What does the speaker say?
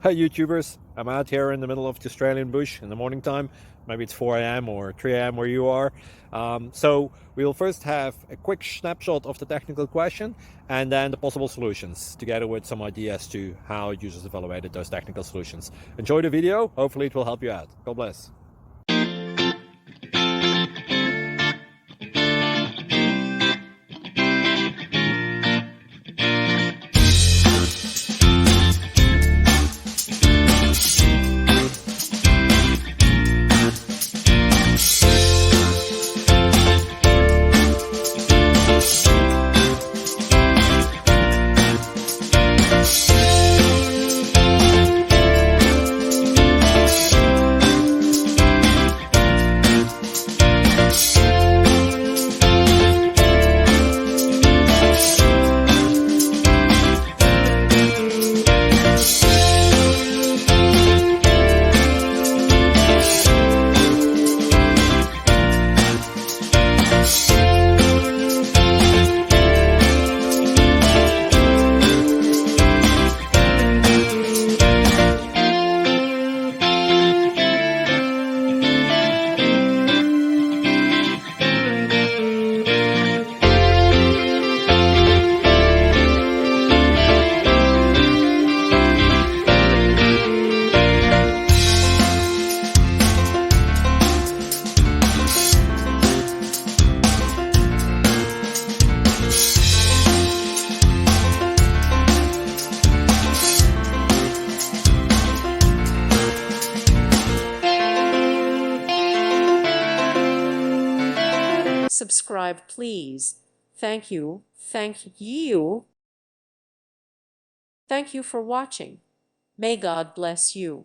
Hi YouTubers, I'm out here in the middle of the Australian bush in the morning time. Maybe it's 4 a.m. or 3 a.m. where you are. So we'll first have a quick snapshot of the technical question and then the possible solutions, together with some ideas to how users evaluated those technical solutions. Enjoy the video, hopefully it will help you out. God bless. Subscribe, please. Thank you. Thank you. Thank you for watching. May God bless you.